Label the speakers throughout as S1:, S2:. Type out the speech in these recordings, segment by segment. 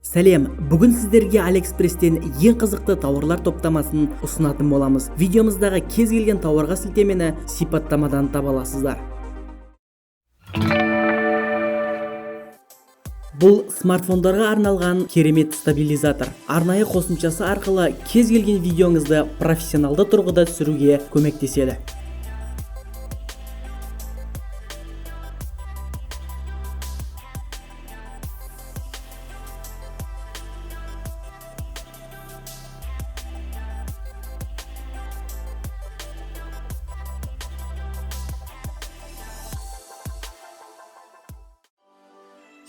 S1: Сәлем, бүгін сіздерге AliExpress'тен ең қызықты тауарлар топтамасын ұсынатын боламыз. Видеомыздағы кез келген тауарға сілтемені сипаттамадан таба аласыздар. Бұл смартфондарға арналған керемет стабилизатор. Арнайы қосымшасы арқылы кез келген видеоңызды профессионалды тұрғыда түсіруге көмектеседі.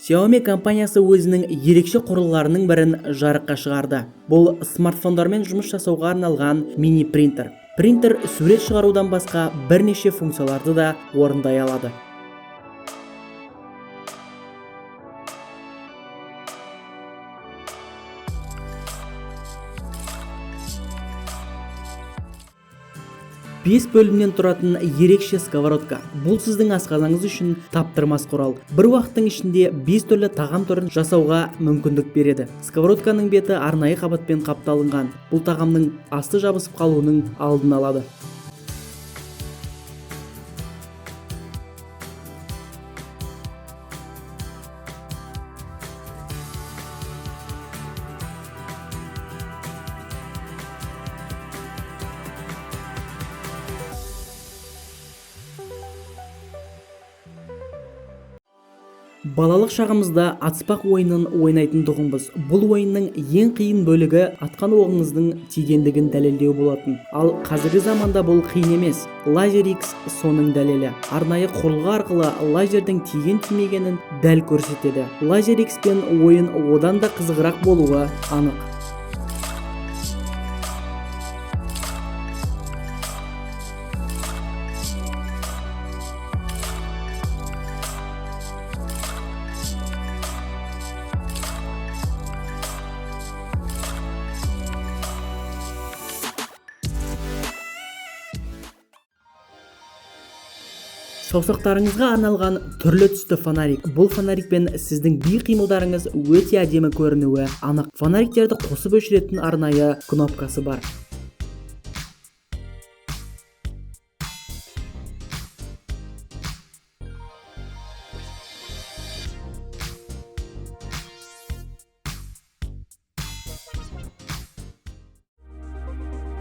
S1: Xiaomi компаниясы өзінің ерекше құрылғыларының бірін жарыққа шығарды. Бұл смартфондармен жұмыс жасауға арналған мини принтер. Принтер сурет шығарудан басқа бірнеше функцияларды да орындай алады. Бес бөлімнен тұратын ерекше сковородка. Бұл сіздің асқазаныңыз үшін таптырмас құрал. Бір уақыттың ішінде 5 түрлі тағам түрін жасауға мүмкіндік береді. Сковородканың беті арнайы қабатпен қапталынған. Бұл тағамның асты жабысып қалуының алдын алады. Балалық шағымызда атыспақ ойынын ойнайтын тұғынбыз. Бұл ойынның ең қиын бөлігі атқан оғыңыздың тигендігін дәлелдеу болатын. Ал қазіргі заманда бұл қиын емес. LaserX соның дәлелі. Арнайы құрылғы арқылы лазердің тиген-тимегенін дәл көрсетеді. LaserX пен ойын одан да қызығырақ болуы анық. Саусақтарыңызға арналған түрлі түсті фонарик. Бұл фонарикпен сіздің би қимылдарыңыз өте әдемі көрінуі анық. Фонариктерді қосып өшіретін арнайы кнопкасы бар.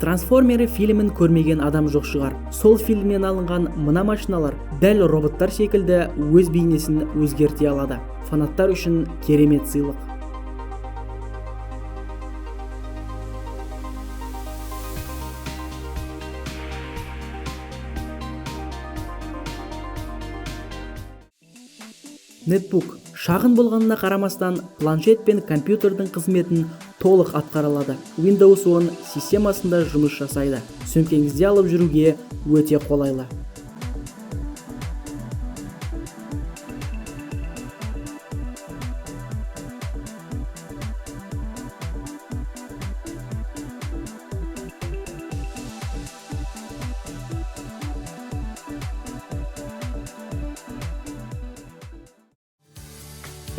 S1: Трансформері фильмін көрмеген адам жоқ шығар. Сол фильмнен алынған мына машиналар дәл роботтар секілді өз бейнесін өзгерте алады. Фанаттар үшін керемет сыйлық. Нетбук шағын болғанына қарамастан планшет пен компьютердің қызметін толық атқара алады. Windows 10 системасында жұмыс жасайды. Сөмкеңізде алып жүруге өте қолайлы.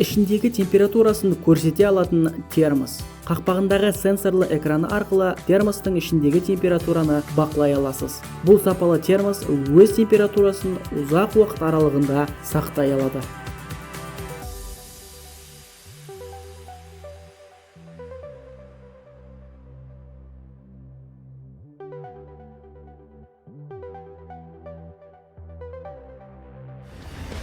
S1: Ішіндегі температурасын көрсете алатын термос. Қақпағындағы сенсорлы экраны арқылы термостың ішіндегі температураны бақылай аласыз. Бұл сапалы термос өз температурасын ұзақ уақыт аралығында сақтай алады.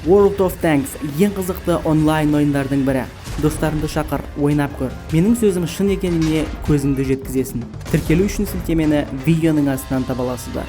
S1: World of Tanks ең қызықты онлайн ойындардың бірі. Достарыңды шақыр, ойнап көр. Менің сөзім шын екеніне көзіңді жеткізесің. Тіркелу үшін сілтемені видеоның астынан таба аласыздар.